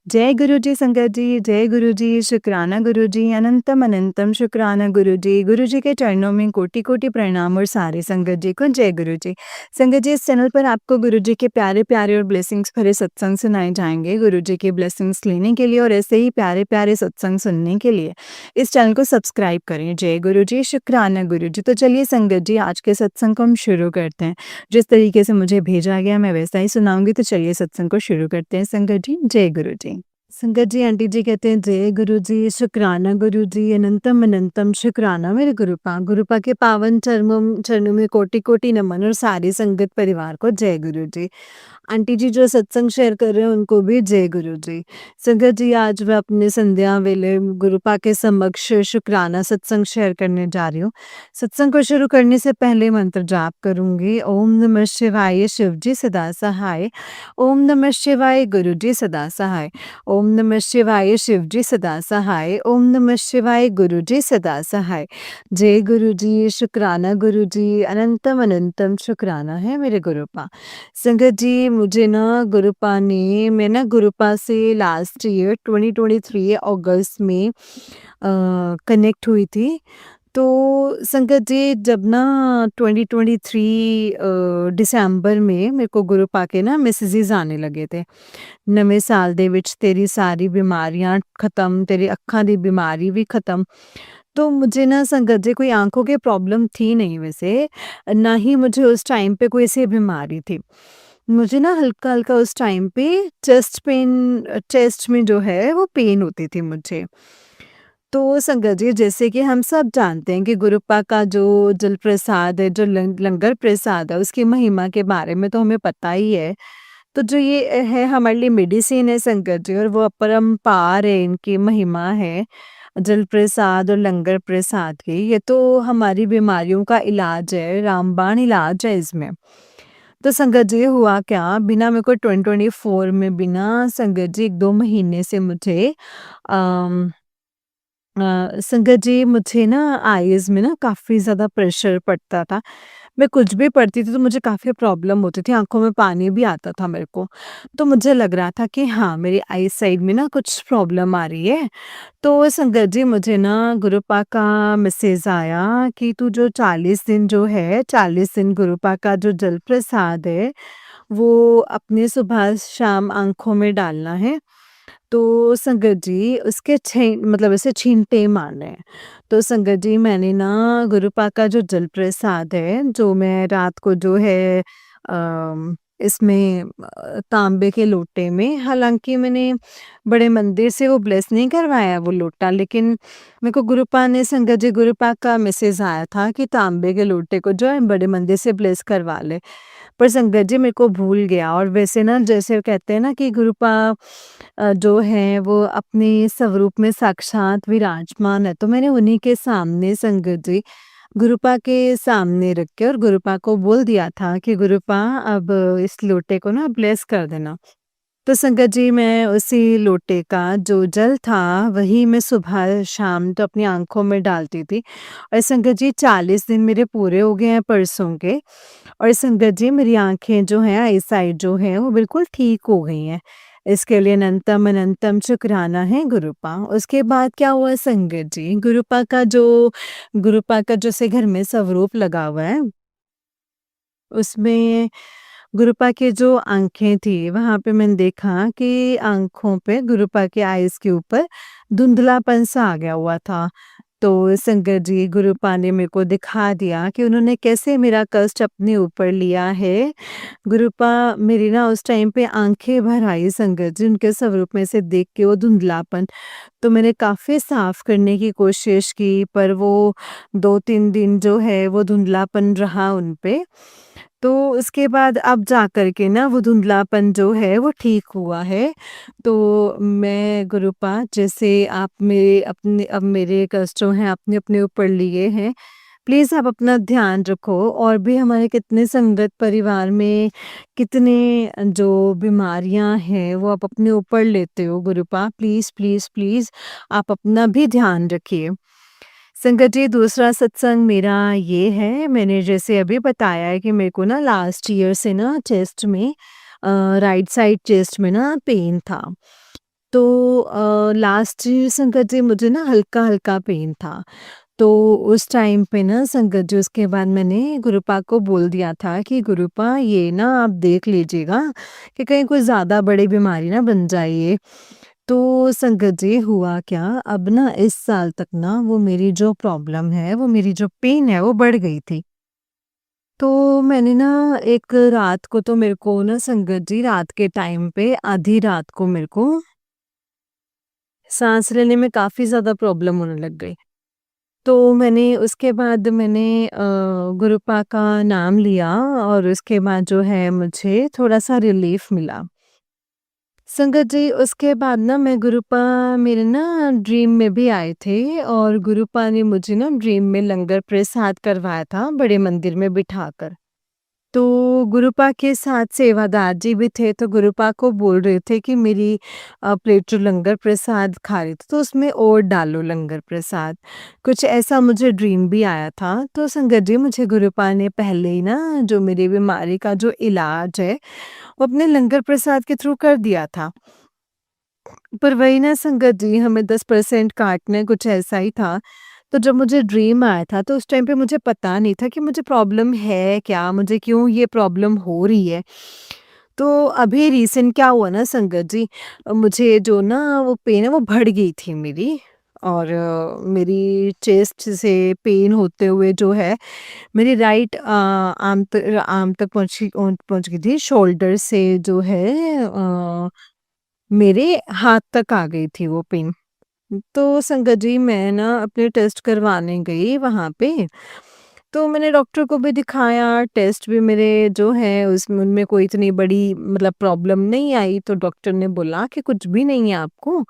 जय गुरु जी संगत जी, जय गुरु जी, शुक्राना गुरु जी, अनंतम अनंतम शुक्राना गुरु जी। गुरु जी के चरणों में कोटि-कोटि प्रणाम और सारी संगत जी को जय गुरु जी। संगत जी, इस चैनल पर आपको गुरु जी के प्यारे-प्यारे और ब्लेसिंग्स भरे सत्संग सुनाए जाएँगे। गुरु जी के ब्लेसिंग्स लेने के लिए और ऐसे ही प्यारे-प्यारे सत्संग सुनने के लिए इस चैनल को सब्सक्राइब करें। जय गुरु जी, शुक्राना गुरु जी। तो चलिए संगत जी, आज के सत्संग को हम शुरू करते हैं। जिस तरीके से मुझे भेजा गया मैं वैसा ही सुनाऊँगी, तो चलिए सत्संग को शुरू करते हैं संगत जी। जय गुरु जी। संगत जी, आंटी जी कहते हैं जय गुरु जी, शुक्राना गुरु जी, अनंतम अनंतम शुक्राना मेरे गुरुपा। गुरुपा के पावन चरणों चरणों में कोटि-कोटि नमन और सारी संगत परिवार को जय गुरु जी। आंटी जी जो सत्संग शेयर कर रहे हैं उनको भी जय गुरु जी। संगत जी, आज मैं अपने संध्या वेले गुरुपा के समक्ष शुक्राना सत्संग शेयर करने जा रही हूँ। सत्संग को शुरू करने से पहले मंत्र जाप करूँगी। ओम नमः शिवाय शिव जी सदा सहाय। ओम नमः शिवाय गुरु जी सदा सहाय। ओम नमः शिवाय शिव जी सदा सहाय। ओम नमः शिवाय गुरु जी सदा सहाय। जय गुरु जी, शुक्राना गुरु जी, अनंतम अनंतम शुक्राना है मेरे गुरुपा। संगत जी, मुझे ना मैं ना गुरुपा से लास्ट ईयर 2023 अगस्त में कनेक्ट हुई थी। तो संगत जी, जब ना 2023 दिसंबर में मेरे को गुरुपा के ना मैसेजेस आने लगे थे। नਵੇਂ साल ਦੇ ਵਿੱਚ तेरी सारी बीमारियां खत्म, तेरी अक्खां दी बीमारी भी खत्म। तो मुझे ना संगत जी कोई आँखों की प्रॉब्लम थी नहीं वैसे, ना ही मुझे उस टाइम पे कोई ऐसी बीमारी थी। मुझे ना हल्का-हल्का उस टाइम पे चेस्ट में जो है वो पेन होती थी मुझे। तो संगत जी, जैसे कि हम सब जानते हैं कि गुरुपा का जो जल प्रसाद है, जो लंगर प्रसाद है, उसकी महिमा के बारे में तो हमें पता ही है। तो जो ये है हमारे लिए मेडिसिन है संगत जी, और वो अपरंपार है, इनकी महिमा है। जल प्रसाद और लंगर प्रसाद की, ये तो हमारी बीमारियों का इलाज है, रामबाण इलाज है इसमें। तो संगत जी, हुआ क्या, बिना मेरे को 2024 में बिना संगत जी 1-2 महीने से मुझे अम संगत जी, मुझे ना आईज़ में ना काफ़ी ज़्यादा प्रेशर पड़ता था। मैं कुछ भी पढ़ती थी तो मुझे काफ़ी प्रॉब्लम होती थी, आँखों में पानी भी आता था मेरे को। तो मुझे लग रहा था कि हाँ, मेरी आई साइड में ना कुछ प्रॉब्लम आ रही है। तो संगत जी, मुझे ना गुरुपा का मैसेज आया कि तू जो 40 दिन जो है, 40 दिन गुरुपा का जो जल प्रसाद है, वो अपने सुबह शाम आँखों में डालना है। तो संगत जी, उसके मतलब ऐसे छींटे मारने हैं। तो संगत जी, मैंने ना गुरुपा का जो जल प्रसाद है, जो मैं रात को जो है इसमें तांबे के लोटे में, हालाँकि मैंने बड़े मंदिर से वो ब्लेस नहीं करवाया वो लोटा, लेकिन मेरे को गुरुपा ने संगत जी, गुरुपा का मैसेज आया था कि तांबे के लोटे को जो है बड़े मंदिर से ब्लेस करवा ले। पर संगत जी, मेरे को भूल गया, और वैसे ना जैसे कहते हैं ना कि गुरुपा जो है वो अपने स्वरूप में साक्षात विराजमान है, तो मैंने उन्हीं के सामने संगत जी, गुरुपा के सामने रख के और गुरुपा को बोल दिया था कि गुरुपा, अब इस लोटे को ना ब्लेस कर देना। तो संगत जी, मैं उसी लोटे का जो जल था वही मैं सुबह शाम तो अपनी आँखों में डालती थी। और संगत जी, 40 दिन मेरे पूरे हो गए हैं परसों के, और संगत जी, मेरी आँखें जो हैं, आई साइट जो है वो बिल्कुल ठीक हो गई हैं। इसके लिए अनंतम अनंतम शुक्राना है गुरुपा। उसके बाद क्या हुआ संगत जी, गुरुपा का जैसे घर में स्वरूप लगा हुआ है, उसमें गुरुपा की जो आँखें थी, वहाँ पे मैंने देखा कि आँखों पे गुरुपा के आइज़ के ऊपर धुंधलापन-सा आ गया हुआ था। तो संगत जी, गुरुपा ने मेरे को दिखा दिया कि उन्होंने कैसे मेरा कष्ट अपने ऊपर लिया है। गुरुपा मेरी ना उस टाइम पे आँखें भर आई संगत जी, उनके स्वरूप में से देख के वो धुंधलापन। तो मैंने काफ़ी साफ़ करने की कोशिश की, पर वो 2-3 दिन जो है वो धुंधलापन रहा उन पे। तो उसके बाद अब जा कर के ना वो धुंधलापन जो है वो ठीक हुआ है। तो मैं गुरुपा, जैसे आप मेरे कष्ट जो हैं आपने अपने ऊपर लिए हैं, प्लीज़ आप अपना ध्यान रखो, और भी हमारे कितने संगत परिवार में कितने जो बीमारियां हैं वो आप अपने ऊपर लेते हो गुरुपा, प्लीज़ प्लीज़ प्लीज़ आप अपना भी ध्यान रखिए। संगत जी, दूसरा सत्संग मेरा ये है, मैंने जैसे अभी बताया है कि मेरे को ना लास्ट ईयर से ना चेस्ट में राइट साइड चेस्ट में ना पेन था। तो लास्ट ईयर संगत जी मुझे ना हल्का-हल्का पेन था। तो उस टाइम पे ना संगत जी उसके बाद मैंने गुरुपा को बोल दिया था कि गुरुपा ये ना आप देख लीजिएगा कि कहीं कोई ज़्यादा बड़ी बीमारी ना बन जाए ये। तो संगत जी हुआ क्या, अब ना इस साल तक ना वो मेरी जो प्रॉब्लम है, वो मेरी जो पेन है वो बढ़ गई थी। तो मैंने ना एक रात को तो मेरे को ना संगत जी रात के टाइम पे आधी रात को मेरे को साँस लेने में काफ़ी ज़्यादा प्रॉब्लम होने लग गई। तो मैंने उसके बाद मैंने गुरुपा का नाम लिया और उसके बाद जो है मुझे थोड़ा-सा रिलीफ़ मिला। संगत जी उसके बाद ना मैं गुरुपा मेरे ना ड्रीम में भी आए थे और गुरुपा ने मुझे ना ड्रीम में लंगर प्रसाद करवाया था बड़े मंदिर में बिठाकर। तो गुरुपा के साथ सेवादार जी भी थे, तो गुरुपा को बोल रहे थे कि मेरी प्लेट जो लंगर प्रसाद खा रही थी, तो उसमें और डालो लंगर प्रसाद। कुछ ऐसा मुझे ड्रीम भी आया था। तो संगत जी मुझे गुरुपा ने पहले ही ना जो मेरी बीमारी का जो इलाज है, वो अपने लंगर प्रसाद के थ्रू कर दिया था। पर वही ना संगत जी हमें 10% काटना कुछ ऐसा ही था। तो जब मुझे ड्रीम आया था तो उस टाइम पे मुझे पता नहीं था कि मुझे प्रॉब्लम है क्या? मुझे क्यों ये प्रॉब्लम हो रही है? तो अभी रीसेंट क्या हुआ ना संगत जी, मुझे जो ना वो पेन है वो बढ़ गई थी मेरी और मेरी चेस्ट से पेन होते हुए जो है मेरी राइट आर्म तक पहुँच गई थी। शोल्डर से जो है मेरे हाथ तक आ गई थी वो पेन। तो संगत जी मैं ना अपने टेस्ट करवाने गई वहाँ पे, तो मैंने डॉक्टर को भी दिखाया, टेस्ट भी मेरे जो हैं उसमें उनमें कोई इतनी बड़ी मतलब प्रॉब्लम नहीं आई, तो डॉक्टर ने बोला कि कुछ भी नहीं है आपको,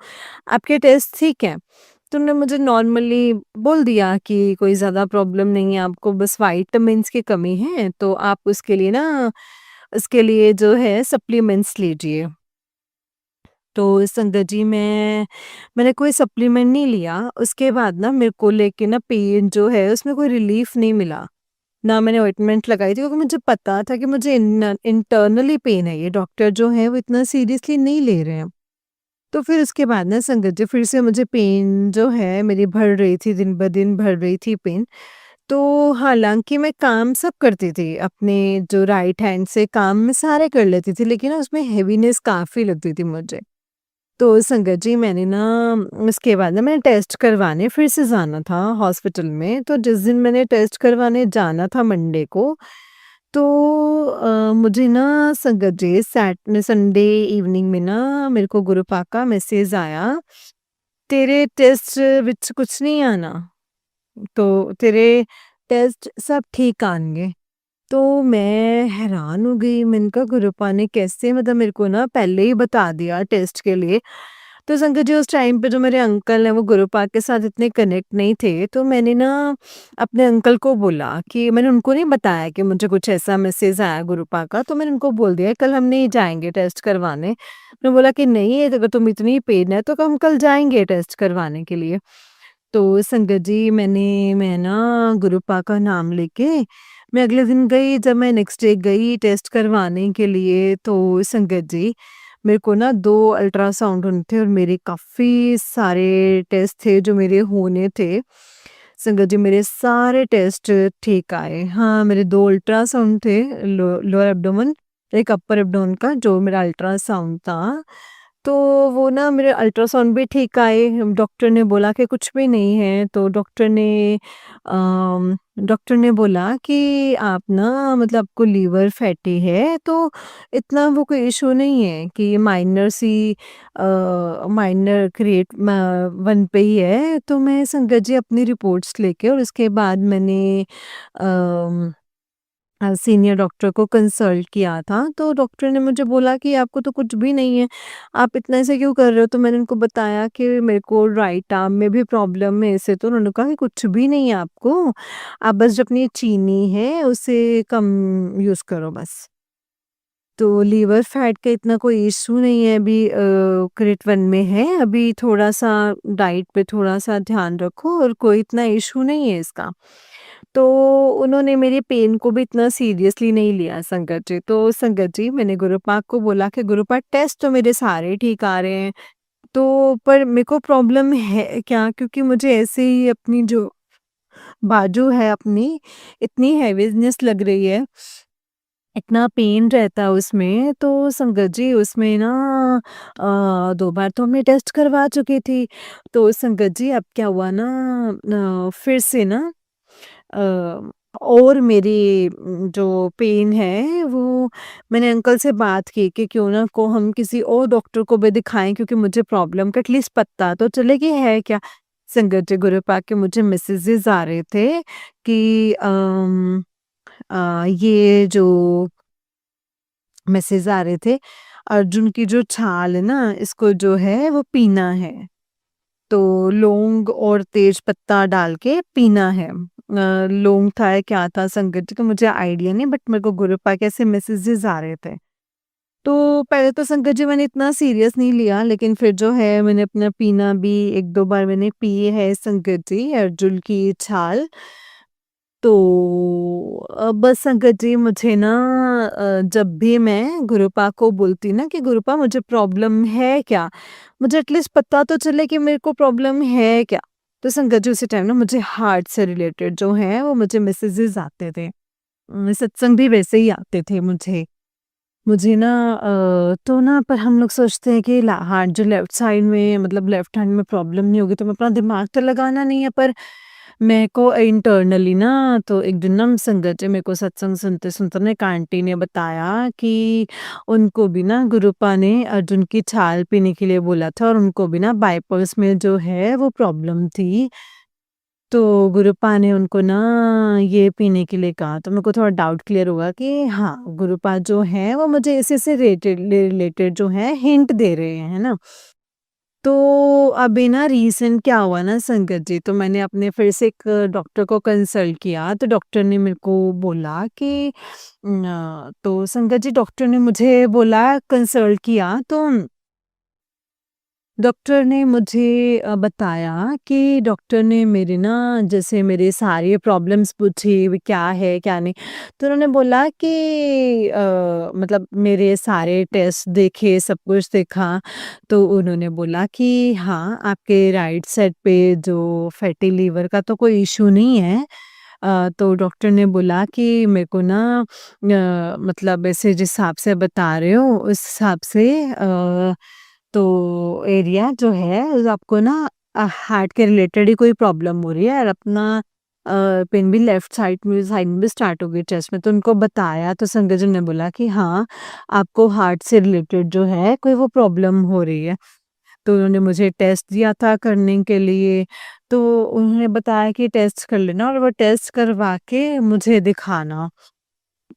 आपके टेस्ट ठीक हैं। तो उन्होंने मुझे नॉर्मली बोल दिया कि कोई ज़्यादा प्रॉब्लम नहीं है आपको, बस विटामिन्स की कमी है, तो आप उसके लिए जो है सप्लीमेंट्स लीजिए। तो संगत जी मैंने कोई सप्लीमेंट नहीं लिया, उसके बाद ना मेरे को लेके ना पेन जो है उसमें कोई रिलीफ़ नहीं मिला। ना मैंने ऑइंटमेंट लगाई थी क्योंकि मुझे पता था कि मुझे इंटरनली पेन है ये, डॉक्टर जो है वो इतना सीरियसली नहीं ले रहे हैं। तो फिर उसके बाद ना संगत जी फिर से मुझे पेन जो है मेरी बढ़ रही थी, दिन-ब-दिन बढ़ रही थी पेन। तो हालाँकि मैं काम सब करती थी, अपने जो राइट हैंड से काम मैं सारे कर लेती थी, लेकिन ना उसमें हेवीनेस काफ़ी लगती थी मुझे। तो संगत जी मैंने ना उसके बाद ना मैंने टेस्ट करवाने फिर से जाना था हॉस्पिटल में, तो जिस दिन मैंने टेस्ट करवाने जाना था मंडे को, तो मुझे ना संगत जी संडे इवनिंग में ना मेरे को गुरुपा का मैसेज आया, "तेरे टेस्ट विच कुछ नहीं आना, तो तेरे टेस्ट सब ठीक आएँगे।" तो मैं हैरान हो गई, मैंने कहा गुरुपा ने कैसे मतलब मेरे को ना पहले ही बता दिया टेस्ट के लिए। तो संगत जी उस टाइम पे जो मेरे अंकल हैं वो गुरुपा के साथ इतने कनेक्ट नहीं थे, तो मैंने ना अपने अंकल को बोला कि मैंने उनको नहीं बताया कि मुझे कुछ ऐसा मैसेज आया गुरुपा का, तो मैंने उनको बोल दिया कल हम नहीं जाएँगे टेस्ट करवाने। उन्होंने बोला कि नहीं अगर तुम इतनी पेन है तो हम कल जाएँगे टेस्ट करवाने के लिए। तो संगत जी मैं ना गुरुपा का नाम लेके मैं अगले दिन गई, जब मैं नेक्स्ट डे गई टेस्ट करवाने के लिए तो संगत जी मेरे को ना 2 अल्ट्रासाउंड होने थे और मेरे काफ़ी सारे टेस्ट थे जो मेरे होने थे। संगत जी मेरे सारे टेस्ट ठीक आए। हाँ, मेरे 2 अल्ट्रासाउंड थे, लोअर एब्डोमेन, एक अपर एब्डोमेन का जो मेरा अल्ट्रासाउंड था। तो वो ना मेरे अल्ट्रासाउंड भी ठीक आए, डॉक्टर ने बोला कि कुछ भी नहीं है, तो डॉक्टर ने बोला कि आप ना मतलब आपको लीवर फैटी है, तो इतना वो कोई इश्यू नहीं है कि ये माइनर ग्रेड 1 पे ही है। तो मैं संगत जी अपनी रिपोर्ट्स लेके और उसके बाद मैंने अ सीनियर डॉक्टर को कंसल्ट किया था, तो डॉक्टर ने मुझे बोला कि आपको तो कुछ भी नहीं है, आप इतना ऐसे क्यों कर रहे हो? तो मैंने उनको बताया कि मेरे को राइट आर्म में भी प्रॉब्लम है ऐसे, तो उन्होंने कहा कि कुछ भी नहीं है आपको, आप बस जो अपनी चीनी है उसे कम यूज़ करो बस। तो लीवर फैट का इतना कोई इश्यू नहीं है अभी, ग्रेड 1 में है, अभी थोड़ा-सा डाइट पे थोड़ा-सा ध्यान रखो और कोई इतना इश्यू नहीं है इसका। तो उन्होंने मेरे पेन को भी इतना सीरियसली नहीं लिया संगत जी। तो संगत जी मैंने गुरुपा को बोला कि गुरुपा टेस्ट तो मेरे सारे ठीक आ रहे हैं, तो पर मेरे को प्रॉब्लम है क्या, क्योंकि मुझे ऐसे ही अपनी जो बाजू है अपनी, इतनी हेवीनेस लग रही है, इतना पेन रहता है उसमें, तो संगत जी उसमें ना 2 बार तो हमने टेस्ट करवा चुकी थी। तो संगत जी अब क्या हुआ ना, फिर से ना अ, और मेरी जो पेन है वो, मैंने अंकल से बात की कि क्यों ना को हम किसी और डॉक्टर को भी दिखाएँ, क्योंकि मुझे प्रॉब्लम का एटलीस्ट पता तो चले कि है क्या। संगत जी गुरु पाके मुझे मैसेजेस आ रहे थे कि ये जो मैसेज आ रहे थे, अर्जुन की जो छाल है ना, इसको जो है वो पीना है। तो लौंग और तेज पत्ता डाल के पीना है। लौंग था या क्या था संगत जी का मुझे आइडिया नहीं, बट मेरे को गुरु पाक ऐसे मैसेजेस आ रहे थे। तो पहले तो संगत जी मैंने इतना सीरियस नहीं लिया, लेकिन फिर जो है मैंने अपना पीना भी 1-2 बार मैंने पी है संगत जी, अर्जुन की छाल। तो बस संगत जी मुझे ना जब भी मैं गुरुपा को बोलती ना कि गुरुपा मुझे प्रॉब्लम है क्या? मुझे एटलीस्ट पता तो चले कि मेरे को प्रॉब्लम है क्या? तो संगत जी उसी टाइम ना मुझे हार्ट से रिलेटेड जो है वो मुझे मैसेजेस आते थे। सत्संग भी वैसे ही आते थे मुझे। मुझे ना तो ना पर हम लोग सोचते हैं कि ला हार्ट जो लेफ्ट साइड में मतलब लेफ्ट हैंड में प्रॉब्लम नहीं होगी तो मैं अपना दिमाग तो लगाना नहीं है, पर मेरे को इंटरनली ना, तो एक दिन ना संगत जी मेरे को सत्संग सुनते-सुनते ना एक आंटी ने बताया कि उनको भी ना गुरुपा ने अर्जुन की छाल पीने के लिए बोला था और उनको भी ना बाइपास में जो है वो प्रॉब्लम थी। तो गुरुपा ने उनको ना ये पीने के लिए कहा, तो मेरे को थोड़ा डाउट क्लियर हुआ कि हाँ, गुरुपा जो है वो मुझे इसी से रिलेटेड जो है हिंट दे रहे हैं, है ना? तो अभी ना रीसेंट क्या हुआ ना संगत जी, तो मैंने अपने फिर से एक डॉक्टर को कंसल्ट किया, तो डॉक्टर ने मेरे को बोला कि तो संगत जी डॉक्टर ने मुझे बोला कंसल्ट किया, तो डॉक्टर ने मुझे बताया कि डॉक्टर ने मेरे ना जैसे मेरे सारे प्रॉब्लम्स पूछी भी क्या है क्या नहीं, तो उन्होंने बोला कि मतलब मेरे सारे टेस्ट देखे सब कुछ देखा, तो उन्होंने बोला कि हाँ आपके राइट साइड पे जो फैटी लीवर का तो कोई इशू नहीं है। तो डॉक्टर ने बोला कि मेरे को ना मतलब ऐसे जिस हिसाब से बता रहे हो उस हिसाब से तो एरिया जो है उस आपको ना हार्ट के रिलेटेड ही कोई प्रॉब्लम हो रही है और अपना पेन भी लेफ्ट साइड में भी स्टार्ट हो गई चेस्ट में, तो उनको बताया तो संजय जी ने बोला कि हाँ आपको हार्ट से रिलेटेड जो है कोई वो प्रॉब्लम हो रही है। तो उन्होंने मुझे टेस्ट दिया था करने के लिए, तो उन्होंने बताया कि टेस्ट कर लेना और वो टेस्ट करवा के मुझे दिखाना।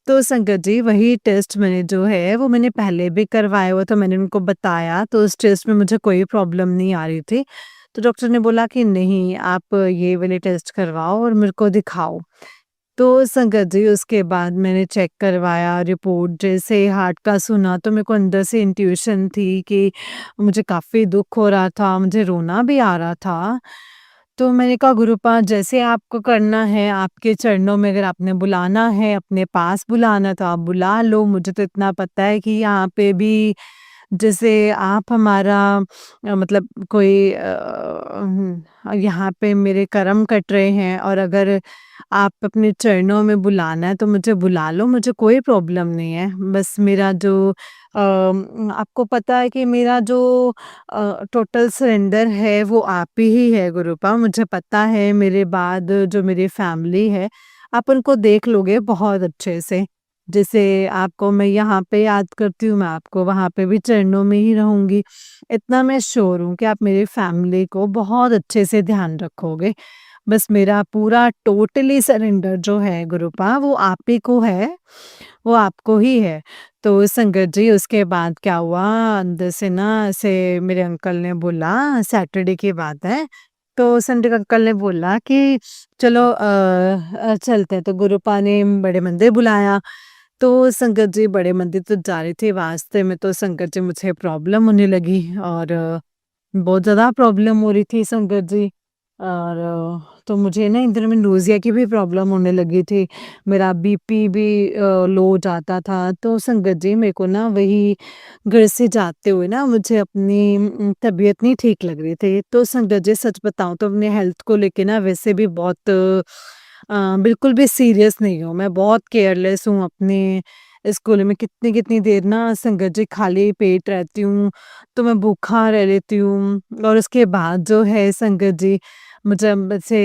तो संगत जी वही टेस्ट मैंने जो है वो मैंने पहले भी करवाया हुआ था, मैंने उनको बताया तो उस टेस्ट में मुझे कोई प्रॉब्लम नहीं आ रही थी। तो डॉक्टर ने बोला कि नहीं आप ये वाले टेस्ट करवाओ और मेरे को दिखाओ। तो संगत जी उसके बाद मैंने चेक करवाया रिपोर्ट, जैसे हार्ट का सुना तो मेरे को अंदर से इंट्यूशन थी कि मुझे काफ़ी दुःख हो रहा था, मुझे रोना भी आ रहा था। तो मैंने कहा गुरुपाद जैसे आपको करना है, आपके चरणों में अगर आपने बुलाना है, अपने पास बुलाना है तो आप बुला लो। मुझे तो इतना पता है कि यहाँ पे भी जैसे आप हमारा मतलब कोई यहाँ पे मेरे कर्म कट रहे हैं और अगर आप अपने चरणों में बुलाना है तो मुझे बुला लो, मुझे कोई प्रॉब्लम नहीं है। बस मेरा जो आपको पता है कि मेरा जो टोटल सरेंडर है वो आप ही है गुरुपा, मुझे पता है मेरे बाद जो मेरी फैमिली है, आप उनको देख लोगे बहुत अच्छे से। जैसे आपको मैं यहाँ पे याद करती हूँ, मैं आपको वहाँ पे भी चरणों में ही रहूँगी। इतना मैं श्योर हूँ कि आप मेरी फैमिली को बहुत अच्छे से ध्यान रखोगे। बस मेरा पूरा टोटली सरेंडर जो है गुरुपा वो आप ही को है, वो आपको ही है। तो संगत जी उसके बाद क्या हुआ, अंदर से ना ऐसे मेरे अंकल ने बोला, सैटरडे की बात है, तो संडे को अंकल ने बोला कि चलो चलते हैं, तो गुरुपा ने बड़े मंदिर बुलाया। तो संगत जी बड़े मंदिर तो जा रही थी, रास्ते में तो संगत जी मुझे प्रॉब्लम होने लगी और बहुत ज़्यादा प्रॉब्लम हो रही थी संगत जी। और तो मुझे ना इन दिनों में नोज़िया की भी प्रॉब्लम होने लगी थी। मेरा बीपी भी लो हो जाता था। तो संगत जी मेरे को ना वही घर से जाते हुए ना मुझे अपनी तबीयत नहीं ठीक लग रही थी। तो संगत जी सच बताऊँ तो अपने हेल्थ को लेके ना वैसे भी बहुत बिल्कुल भी सीरियस नहीं हूँ। मैं बहुत केयरलेस हूँ अपने स्कूल में कितनी-कितनी देर ना संगत जी खाली पेट रहती हूँ, तो मैं भूखा रह लेती हूँ और उसके बाद जो है संगत जी मुझे से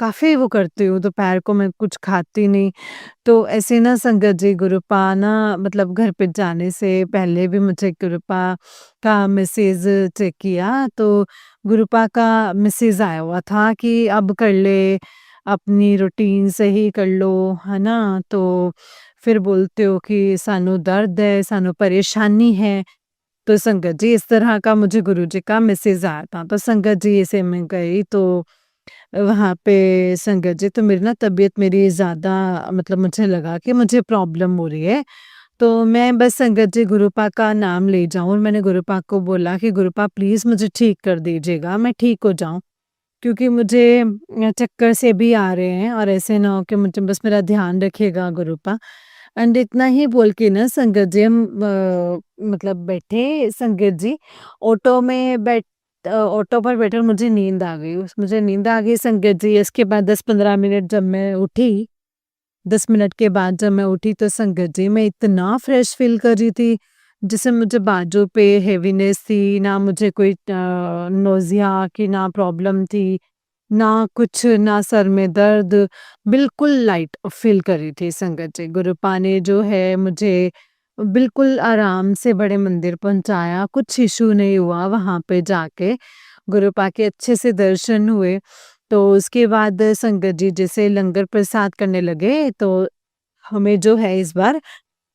काफ़ी वो करती हूँ, दोपहर को मैं कुछ खाती नहीं। तो ऐसे ना संगत जी गुरुपा ना मतलब घर पे जाने से पहले भी मुझे गुरुपा का मैसेज चेक किया, तो गुरुपा का मैसेज आया हुआ था कि अब कर ले, अपनी रूटीन सही कर लो, है ना? तो फिर बोलते हो कि सानू दर्द है, सानू परेशानी है। तो संगत जी इस तरह का मुझे गुरुजी का मैसेज आया था। तो संगत जी ऐसे मैं गई तो वहाँ पे संगत जी तो मेरी ना तबीयत मेरी ज़्यादा मतलब मुझे लगा कि मुझे प्रॉब्लम हो रही है। तो मैं बस संगत जी गुरुपा का नाम ले जाऊँ और मैंने गुरुपा को बोला कि गुरुपा प्लीज़ मुझे ठीक कर दीजिएगा, मैं ठीक हो जाऊँ। क्योंकि मुझे चक्कर से भी आ रहे हैं और ऐसे ना हो कि मुझे बस मेरा ध्यान रखिएगा गुरुपा। एंड इतना ही बोल के ना संगत जी हम मतलब बैठे संगत जी ऑटो में ऑटो पर बैठे और मुझे नींद आ गई। उस मुझे नींद आ गई संगत जी। इसके बाद 10-15 मिनट जब मैं उठी, 10 मिनट के बाद जब मैं उठी तो संगत जी मैं इतना फ्रेश फ़ील कर रही थी, जैसे मुझे बाजू पे हेवीनेस थी, ना मुझे कोई नोज़िया की ना प्रॉब्लम थी, ना कुछ, ना सर में दर्द, बिल्कुल लाइट फ़ील कर रही थी संगत जी। गुरुपा ने जो है मुझे बिल्कुल आराम से बड़े मंदिर पहुँचाया, कुछ इश्यू नहीं हुआ वहाँ पे जाके। गुरुपा के अच्छे से दर्शन हुए। तो उसके बाद संगत जी जैसे लंगर प्रसाद करने लगे तो हमें जो है इस बार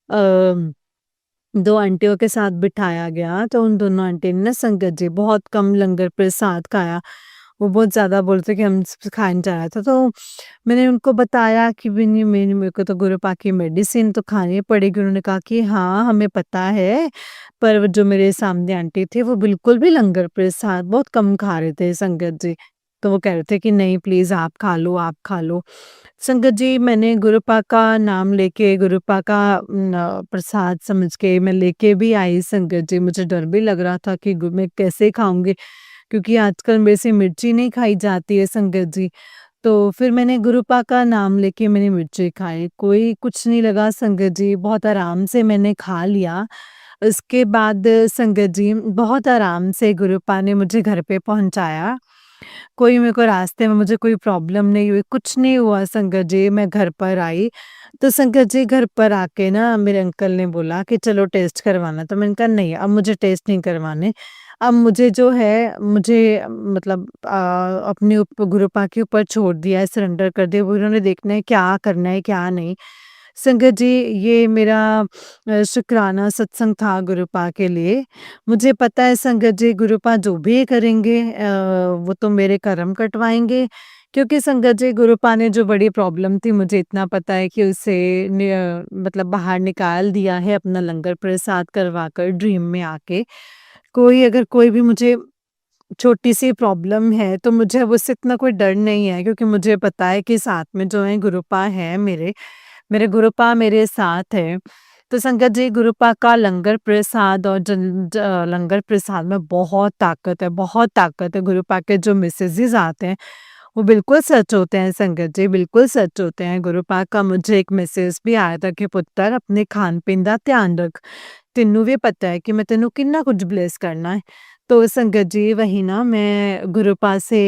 अ 2 आंटियों के साथ बिठाया गया, तो उन दोनों आंटी ने ना संगत जी बहुत कम लंगर प्रसाद खाया। वो बहुत ज़्यादा बोलते कि हम स खाए नहीं जा रहा था, तो मैंने उनको बताया कि भी नहीं मेरे को तो गुरुपा की मेडिसिन तो खानी पड़ेगी। उन्होंने कहा कि हाँ, हमें पता है, पर वो जो मेरे सामने आंटी थे वो बिल्कुल भी लंगर प्रसाद बहुत कम खा रहे थे संगत जी। तो वो कह रहे थे कि नहीं प्लीज़ आप खा लो, आप खा लो। संगत जी मैंने गुरुपा का नाम लेके गुरुपा का प्रसाद समझ के मैं लेके भी आई संगत जी। मुझे डर भी लग रहा था कि मैं कैसे खाऊँगी क्योंकि आजकल मेरे से मिर्ची नहीं खाई जाती है संगत जी। तो फिर मैंने गुरुपा का नाम लेके मैंने मिर्ची खाई, कोई कुछ नहीं लगा संगत जी, बहुत आराम से मैंने खा लिया। उसके बाद संगत जी बहुत आराम से गुरुपा ने मुझे घर पे पहुँचाया। कोई मेरे को रास्ते में मुझे कोई प्रॉब्लम नहीं हुई, कुछ नहीं हुआ संगत जी, मैं घर पर आई। तो संगत जी घर पर आके ना मेरे अंकल ने बोला कि चलो टेस्ट करवाना, तो मैंने कहा नहीं अब मुझे टेस्ट नहीं करवाने। अब मुझे जो है मुझे मतलब अपने गुरुपा के ऊपर छोड़ दिया है, सरेंडर कर दिया, वो उन्होंने देखना है क्या करना है, क्या नहीं। संगत जी ये मेरा शुक्राना सत्संग था गुरुपा के लिए। मुझे पता है संगत जी गुरुपा जो भी करेंगे वो तो मेरे कर्म कटवाएँगे क्योंकि संगत जी गुरुपा ने जो बड़ी प्रॉब्लम थी मुझे इतना पता है कि उसे मतलब बाहर निकाल दिया है अपना लंगर प्रसाद करवाकर ड्रीम में आके। कोई अगर कोई भी मुझे छोटी-सी प्रॉब्लम है तो मुझे अब उससे इतना कोई डर नहीं है क्योंकि मुझे पता है कि साथ में जो है गुरुपा है मेरे गुरुपा मेरे साथ है। तो संगत जी गुरुपा का लंगर प्रसाद और लंगर प्रसाद में बहुत ताकत है। गुरुपा के जो मैसेजेस आते हैं वो बिल्कुल सच होते हैं संगत जी, बिल्कुल सच होते हैं। गुरुपा का मुझे एक मैसेज भी आया था कि पुत्तर अपने खान-पीन का ध्यान रख। ਤੈਨੂੰ ਵੀ ਪਤਾ है कि मैं तेनू कितना कुछ ब्लेस करना है। तो संगत जी वही ना मैं गुरुपा से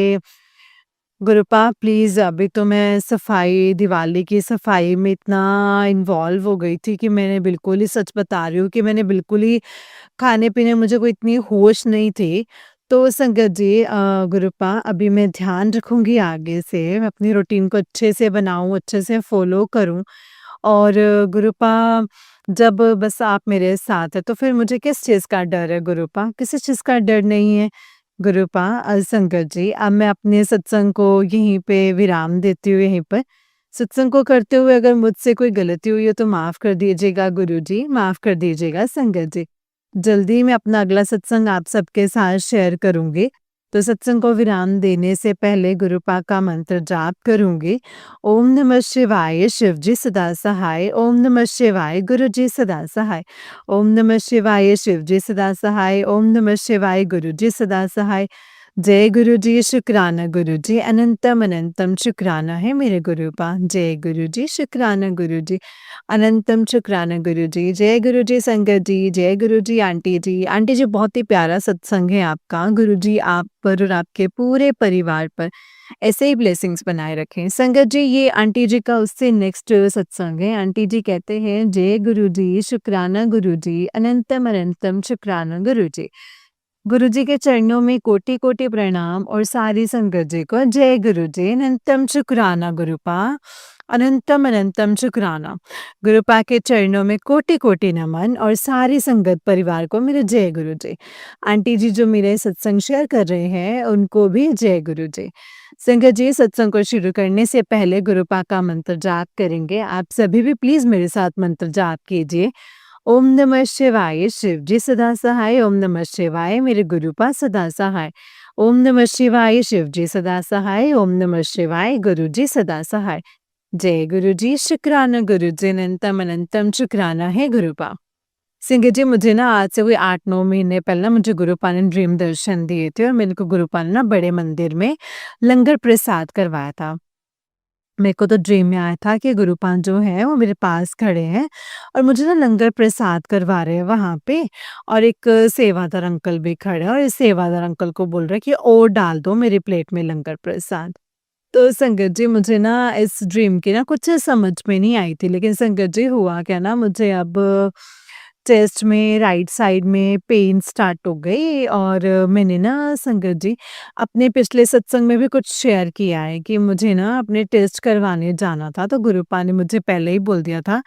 गुरुपा प्लीज़ अभी तो मैं सफाई दिवाली की सफाई में इतना इन्वॉल्व हो गई थी कि मैंने बिल्कुल ही सच बता रही हूँ कि मैंने बिल्कुल ही खाने-पीने में मुझे कोई इतनी होश नहीं थी। तो संगत जी गुरुपा अभी मैं ध्यान रखूँगी आगे से, मैं अपनी रूटीन को अच्छे से बनाऊँ, अच्छे से फ़ॉलो करूँ और गुरुपा जब बस आप मेरे साथ हैं तो फिर मुझे किस चीज़ का डर है गुरुपा? किसी चीज़ का डर नहीं है। गुरुपा संगत जी अब मैं अपने सत्संग को यहीं पे विराम देती हूँ यहीं पर। सत्संग को करते हुए अगर मुझसे कोई गलती हुई हो तो माफ़ कर दीजिएगा गुरुजी, माफ़ कर दीजिएगा संगत जी। जल्दी मैं अपना अगला सत्संग आप सबके साथ शेयर करूँगी। तो सत्संग को विराम देने से पहले गुरुपा का मंत्र जाप करूँगी। ओम नमः शिवाय शिवजी सदा सहाय, ओम नमः शिवाय गुरुजी सदा सहाय, ओम नमः शिवाय शिवजी सदा सहाय, ओम नमः शिवाय गुरुजी सदा सहाय। जय गुरुजी शुक्राना गुरुजी, अनंतम अनंतम शुक्राना है मेरे गुरुपा। जय गुरुजी शुक्राना गुरुजी, अनंतम शुक्राना गुरुजी। जय गुरुजी संगत जी, जय गुरुजी आंटी जी। आंटी जी बहुत ही प्यारा सत्संग है आपका। गुरुजी आप पर और आपके पूरे परिवार पर ऐसे ही ब्लेसिंग्स बनाए रखें। संगत जी ये आंटी जी का उससे नेक्स्ट सत्संग है। आंटी जी कहते हैं जय गुरुजी शुक्राना गुरुजी, अनंतम अनंतम शुक्राना गुरुजी। गुरुजी के चरणों में कोटि कोटि प्रणाम और सारी संगत जी को जय गुरुजी, अनंतम शुक्राना गुरुपा, अनंतम अनंतम शुक्राना। गुरुपा के चरणों में कोटि कोटि नमन और सारी संगत परिवार को मेरे जय गुरुजी। आंटी जी जो मेरे सत्संग शेयर कर रहे हैं उनको भी जय गुरुजी। संगत जी सत्संग को शुरू करने से पहले गुरुपा का मंत्र जाप करेंगे। आप सभी भी प्लीज मेरे साथ मंत्र जाप कीजिए। ओम नमः शिवाय शिवजी सदा सहाय, ओम नमः शिवाय मेरे गुरुपा सदा सहाय, ओम नमः शिवाय शिवजी सदा सहाय, ओम नमः शिवाय गुरुजी सदा सहाय। जय गुरुजी शुक्राना गुरुजी, अनंतम अनंतम शुक्राना है गुरुपा। सिंह जी मुझे ना आज से कोई 8-9 महीने पहले ना मुझे गुरुपा ने ड्रीम दर्शन दिए थे और मेरे को गुरुपा ने ना बड़े मंदिर में लंगर प्रसाद करवाया था। मेरे को तो ड्रीम में आया था कि गुरुपान जो है वो मेरे पास खड़े हैं और मुझे ना लंगर प्रसाद करवा रहे हैं वहाँ पे, और एक सेवादार अंकल भी खड़े हैं और इस सेवादार अंकल को बोल रहे हैं कि और डाल दो मेरी प्लेट में लंगर प्रसाद। तो संगत जी मुझे ना इस ड्रीम की ना कुछ समझ में नहीं आई थी, लेकिन संगत जी हुआ क्या ना, मुझे अब चेस्ट में राइट साइड में पेन स्टार्ट हो गई और मैंने ना संगत जी अपने पिछले सत्संग में भी कुछ शेयर किया है कि मुझे ना अपने टेस्ट करवाने जाना था। तो गुरुपा ने मुझे पहले ही बोल दिया था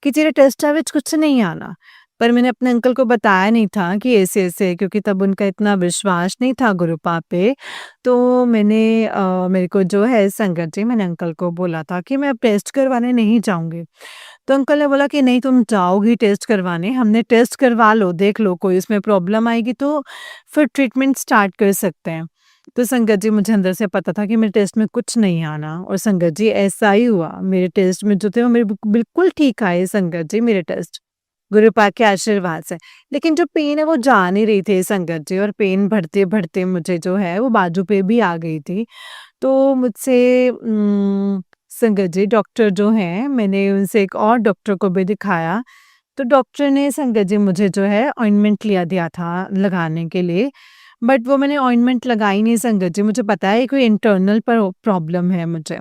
कि तेरे टेस्ट विच कुछ नहीं आना। पर मैंने अपने अंकल को बताया नहीं था कि ऐसे-ऐसे है, क्योंकि तब उनका इतना विश्वास नहीं था गुरुपा पे। तो मैंने मेरे को जो है संगत जी मैंने अंकल को बोला था कि मैं अब टेस्ट करवाने नहीं जाऊँगी। तो अंकल ने बोला कि नहीं तुम जाओगी टेस्ट करवाने, हमने टेस्ट करवा लो, देख लो कोई उसमें प्रॉब्लम आएगी तो फिर ट्रीटमेंट स्टार्ट कर सकते हैं। तो संगत जी मुझे अंदर से पता था कि मेरे टेस्ट में कुछ नहीं आना, और संगत जी ऐसा ही हुआ। मेरे टेस्ट में जो थे वो मेरे बिल्कुल ठीक आए संगत जी मेरे टेस्ट, गुरुपा के आशीर्वाद से। लेकिन जो पेन है वो जा नहीं रही थी संगत जी, और पेन बढ़ते-बढ़ते मुझे जो है वो बाजू पे भी आ गई थी। तो मुझसे संगत जी डॉक्टर जो हैं मैंने उनसे एक और डॉक्टर को भी दिखाया। तो डॉक्टर ने संगत जी मुझे जो है ऑइंटमेंट लिया दिया था लगाने के लिए। बट वो मैंने ऑइंटमेंट लगाई नहीं संगत जी, मुझे पता है कोई इंटरनल पर प्रॉब्लम है मुझे।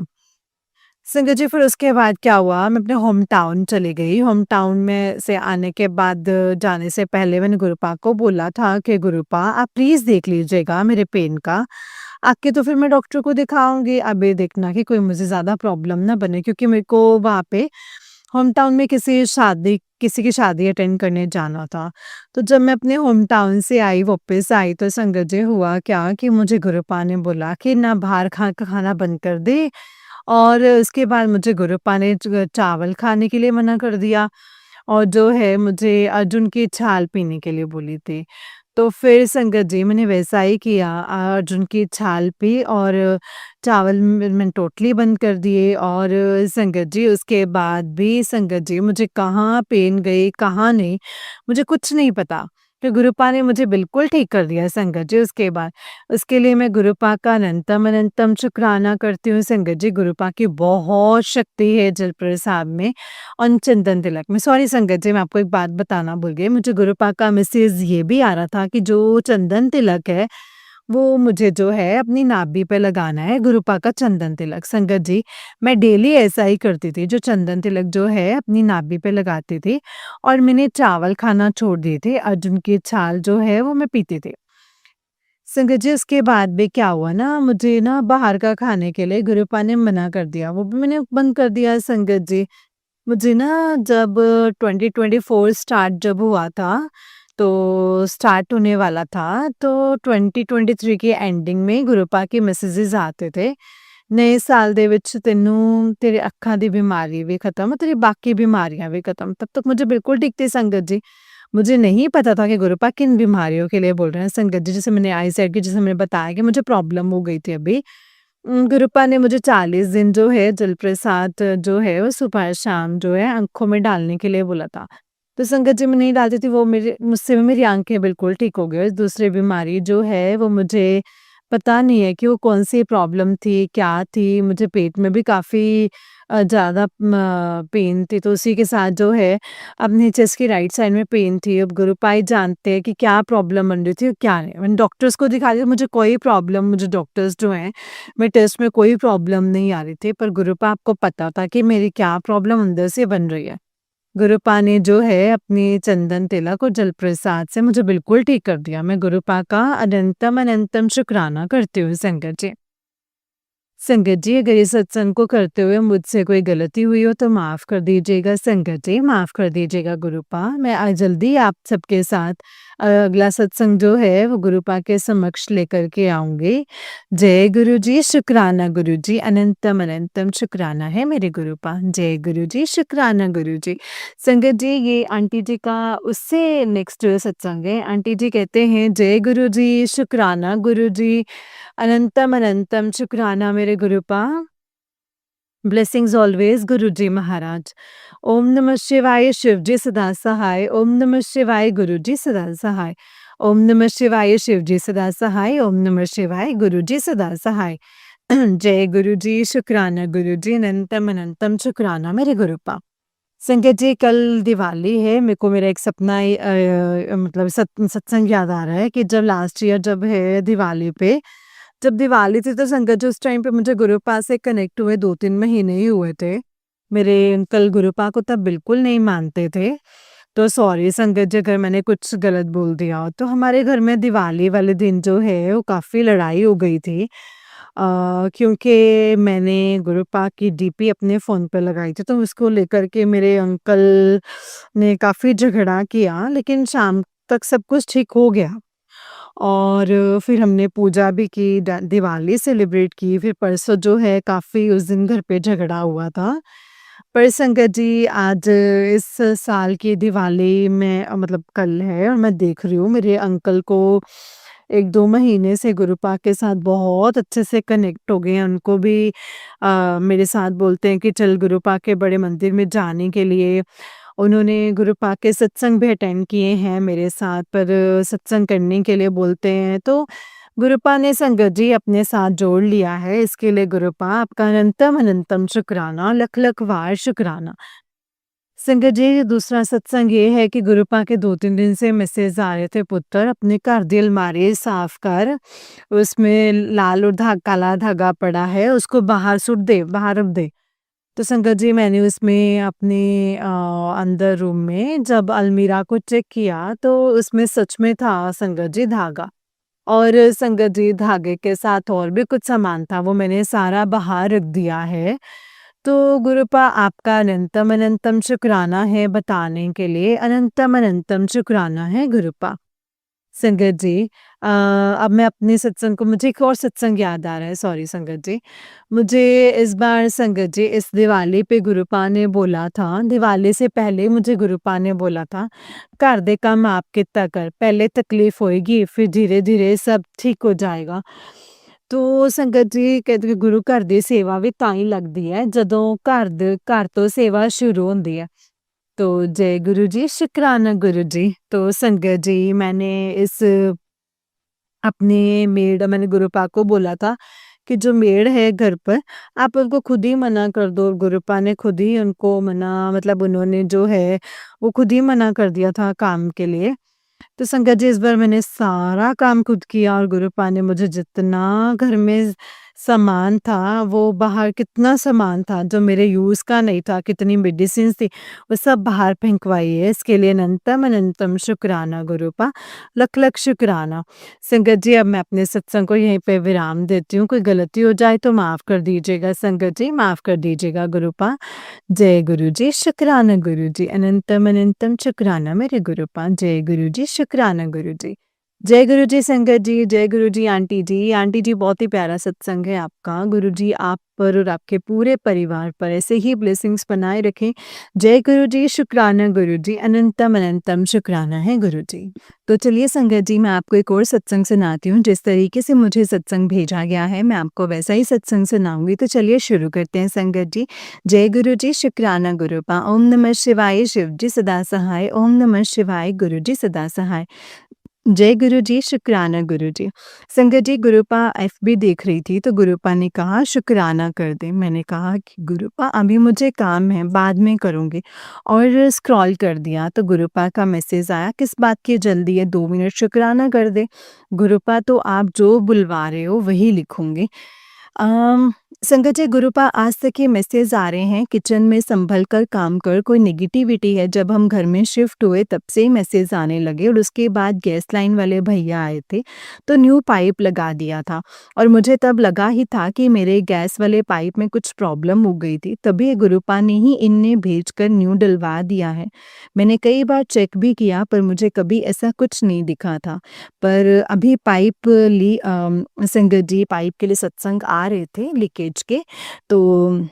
संगत जी फिर उसके बाद क्या हुआ, मैं अपने होम टाउन चली गई। होम टाउन में से आने के बाद जाने से पहले मैंने गुरुपा को बोला था कि गुरुपा आप प्लीज़ देख लीजिएगा मेरे पेन का। आके तो फिर मैं डॉक्टर को दिखाऊँगी, अब ये देखना कि कोई मुझे ज़्यादा प्रॉब्लम ना बने, क्योंकि मेरे को वहाँ पे होम टाउन में किसी की शादी अटेंड करने जाना था। तो जब मैं अपने होम टाउन से आई वापस आई तो संगत जी हुआ क्या कि मुझे गुरुपा ने बोला कि ना बाहर का खाना बंद कर दे, और उसके बाद मुझे गुरुपा ने चावल खाने के लिए मना कर दिया, और जो है मुझे अर्जुन की छाल पीने के लिए बोली थी। तो फिर संगत जी मैंने वैसा ही किया, अर्जुन की छाल पी और चावल मैंने टोटली बंद कर दिए। और संगत जी उसके बाद भी संगत जी मुझे कहाँ पेन गई कहाँ नहीं मुझे कुछ नहीं पता। तो गुरुपा ने मुझे बिल्कुल ठीक कर दिया संगत जी उसके बाद। उसके लिए मैं गुरुपा का अनंतम अनंतम शुक्राना करती हूँ संगत जी। गुरुपा की बहुत शक्ति है जल प्रसाद में और चंदन तिलक में। सॉरी संगत जी मैं आपको एक बात बताना भूल गई, मुझे गुरुपा का मैसेज ये भी आ रहा था कि जो चंदन तिलक है वो मुझे जो है अपनी नाभि पे लगाना है, गुरुपा का चंदन तिलक। संगत जी मैं डेली ऐसा ही करती थी, जो चंदन तिलक जो है अपनी नाभि पे लगाती थी, और मैंने चावल खाना छोड़ दिए थे, अर्जुन की छाल जो है वो मैं पीती थी। संगत जी उसके बाद भी क्या हुआ ना, मुझे ना बाहर का खाने के लिए गुरुपा ने मना कर दिया, वो भी मैंने बंद कर दिया संगत जी। मुझे ना जब 2024 स्टार्ट जब हुआ था, तो स्टार्ट होने वाला था, तो 2023 की एंडिंग में गुरुपा के मैसेजेस आते थे, नए साल दे विच तेनू तेरे अक्खां दी बीमारी भी खत्म, तेरी बाकी बीमारियां भी खत्म। तब तक मुझे बिल्कुल ठीक थी संगत जी। मुझे नहीं पता था कि गुरुपा किन बीमारियों के लिए बोल रहे हैं संगत जी। जैसे मैंने आईसाइट की जैसे मैंने बताया कि मुझे प्रॉब्लम हो गई थी अभी। गुरुपा ने मुझे 40 दिन जो है जलप्रपात जो है वो सुबह-शाम जो है आँखों में डालने के लिए बोला था। तो संगत जी मैं नहीं डालती थी, वो मेरे मुझसे मेरी आँखें बिल्कुल ठीक हो गई। और दूसरी बीमारी जो है वो मुझे पता नहीं है कि वो कौन-सी प्रॉब्लम थी, क्या थी? मुझे पेट में भी काफ़ी ज़्यादा पेन थी, तो उसी के साथ जो है अपने चेस्ट की राइट साइड में पेन थी। अब गुरुपा ही जानते हैं कि क्या प्रॉब्लम बन रही थी और क्या नहीं। मैंने डॉक्टर्स को दिखा दिया, मुझे कोई प्रॉब्लम, मुझे डॉक्टर्स जो हैं, मेरे टेस्ट में कोई प्रॉब्लम नहीं आ रही थी, पर गुरुपा को पता था कि मेरी क्या प्रॉब्लम अंदर से बन रही है। गुरुपा ने जो है अपनी चंदन तिलक और जलप्रसाद से मुझे बिल्कुल ठीक कर दिया। मैं गुरुपा का अनंतम अनंतम शुक्राना करती हूँ संगत जी। संगत जी, अगर इस सत्संग को करते हुए मुझसे कोई गलती हुई हो तो माफ़ कर दीजिएगा संगत जी, माफ़ कर दीजिएगा गुरुपा। मैं जल्दी आप सबके साथ अगला सत्संग जो है वो गुरुपा के समक्ष लेकर के आऊँगी। जय गुरु जी, शुक्राना गुरु जी, अनंतम अनंतम शुक्राना है मेरे गुरुपा। जय गुरु जी, शुक्राना गुरु जी। संगत जी, ये आंटी जी का उससे नेक्स्ट सत्संग है। आंटी जी कहते हैं, जय गुरु जी, शुक्राना गुरु जी, अनंतम अनंतम शुक्राना मेरे गुरुपा। ब्लेसिंग्स ऑलवेज गुरु जी महाराज। ओम नमः शिवाय, शिव जी सदा सहाय। ओम नमः शिवाय, गुरु जी सदा सहाय। ओम नमः शिवाय, शिव जी सदा सहाय। ओम नमः शिवाय, गुरु जी सदा सहाय। जय गुरु जी, शुक्राना गुरु जी, अनंतम अनंतम शुक्राना मेरे गुरुपा। संगत जी, कल दिवाली है। मेरे को मेरा एक सपना मतलब सत्संग याद आ रहा है कि जब लास्ट ईयर जब है दिवाली पे, जब दिवाली थी तो संगत जी उस टाइम पे मुझे गुरुपा से कनेक्ट हुए 2-3 महीने ही हुए थे। मेरे अंकल गुरुपा को तब बिल्कुल नहीं मानते थे। तो सॉरी संगत जी अगर मैंने कुछ गलत बोल दिया हो। तो हमारे घर में दिवाली वाले दिन जो है वो काफ़ी लड़ाई हो गई थी। क्योंकि मैंने गुरुपा की डीपी अपने फ़ोन पे लगाई थी, तो उसको लेकर के मेरे अंकल ने काफ़ी झगड़ा किया, लेकिन शाम तक सब कुछ ठीक हो गया। और फिर हमने पूजा भी की, दिवाली सेलिब्रेट की। फिर परसों जो है काफ़ी उस दिन घर पे झगड़ा हुआ था। पर संगत जी, आज इस साल की दिवाली में मतलब कल है और मैं देख रही हूँ मेरे अंकल को 1-2 महीने से गुरुपा के साथ बहुत अच्छे से कनेक्ट हो गए हैं। उनको भी मेरे साथ बोलते हैं कि चल गुरुपा के बड़े मंदिर में जाने के लिए। उन्होंने गुरुपा के सत्संग भी अटेंड किए हैं मेरे साथ, पर सत्संग करने के लिए बोलते हैं। तो गुरुपा ने संगत जी अपने साथ जोड़ लिया है, इसके लिए गुरुपा आपका अनंतम अनंतम शुक्राना, लख लख वार शुक्राना। संगत जी, दूसरा सत्संग ये है कि गुरुपा के 2-3 दिन से मैसेज आ रहे थे, पुत्र अपने घर की अलमारी साफ कर, उसमें लाल और काला धागा पड़ा है, उसको बाहर सुट दे, बाहर रख दे। तो संगत जी, मैंने उसमें अपने अंदर रूम में जब अलमीरा को चेक किया तो उसमें सच में था संगत जी धागा। और संगत जी, धागे के साथ और भी कुछ सामान था, वो मैंने सारा बाहर रख दिया है। तो गुरुपा आपका अनंतम अनंतम शुक्राना है बताने के लिए, अनंतम अनंतम शुक्राना है गुरुपा। संगत जी, अब मैं अपने सत्संग को, मुझे एक और सत्संग याद आ रहा है, सॉरी संगत जी। मुझे इस बार संगत जी इस दिवाली पे गुरुपा ने बोला था, दिवाली से पहले मुझे गुरुपा ने बोला था, "घर दे काम आप कित्ता कर, पहले तकलीफ होएगी फिर धीरे-धीरे सब ठीक हो जाएगा।" तो संगत जी कहते कि गुरु घर ਦੀ ਸੇਵਾ ਵੀ ਤਾਂ ਹੀ ਲੱਗਦੀ ਹੈ ਜਦੋਂ ਘਰ ਤੋਂ ਸੇਵਾ शुरू ਹੁੰਦੀ है। तो जय गुरु जी, शुक्राना गुरु जी। तो संगत जी, मैंने गुरुपा को बोला था कि जो मेड है घर पर, आप उनको खुद ही मना कर दो। गुरुपा ने खुद ही उनको मना, मतलब उन्होंने जो है वो खुद ही मना कर दिया था काम के लिए। तो संगत जी, इस बार मैंने सारा काम खुद किया और गुरुपा ने मुझे जितना घर में सामान था, वो बाहर कितना सामान था जो मेरे यूज़ का नहीं था, कितनी मेडिसिन्स थी, वो सब बाहर फेंकवाई है। इसके लिए अनंतम अनंतम शुक्राना गुरुपा, लख लख शुक्राना। संगत जी, अब मैं अपने सत्संग को यहीं पे विराम देती हूँ। कोई गलती हो जाए तो माफ़ कर दीजिएगा संगत जी, माफ़ कर दीजिएगा गुरुपा। जय गुरु जी, शुक्राना गुरु जी, अनंतम अनंतम शुक्राना मेरे गुरुपा। जय गुरु जी, शुक्राना गुरु जी। जय गुरु जी संगत जी, जय गुरु जी आंटी जी। आंटी जी बहुत ही प्यारा सत्संग है आपका। गुरु जी आप पर और आपके पूरे परिवार पर ऐसे ही ब्लेसिंग्स बनाए रखें। जय गुरु जी, शुक्राना गुरु जी, अनंतम अनंतम शुक्राना है गुरु जी। तो चलिए संगत जी मैं आपको एक और सत्संग सुनाती हूँ। जिस तरीके से मुझे सत्संग भेजा गया है मैं आपको वैसा ही सत्संग सुनाऊंगी। तो चलिए शुरू करते हैं संगत जी। जय गुरु जी, शुक्राना गुरुपा। ओम नमः शिवाय, शिव जी सदा सहाय। ओम नमः शिवाय, गुरु जी सदा सहाय। जय गुरु जी, शुक्राना गुरु जी। संगत जी गुरुपा एफबी देख रही थी तो गुरुपा ने कहा शुक्राना कर दे। मैंने कहा कि गुरुपा अभी मुझे काम है, बाद में करूँगी और स्क्रॉल कर दिया तो गुरुपा का मैसेज आया, किस बात की जल्दी है, 2 मिनट शुक्राना कर दे। गुरुपा तो आप जो बुलवा रहे हो वही लिखूँगी। संगत जी गुरुपा आज तक ये मैसेज आ रहे हैं किचन में संभल कर काम कर, कोई नेगेटिविटी है। जब हम घर में शिफ्ट हुए तब से ही मैसेज आने लगे और उसके बाद गैस लाइन वाले भैया आए थे तो न्यू पाइप लगा दिया था और मुझे तब लगा ही था कि मेरे गैस वाले पाइप में कुछ प्रॉब्लम हो गई थी, तभी गुरुपा ने ही इनने भेजकर न्यू डलवा दिया है। मैंने कई बार चेक भी किया पर मुझे कभी ऐसा कुछ नहीं दिखा था। पर अभी पाइप संगत जी पाइप के लिए सत्संग आ रहे थे लीकेज के, तो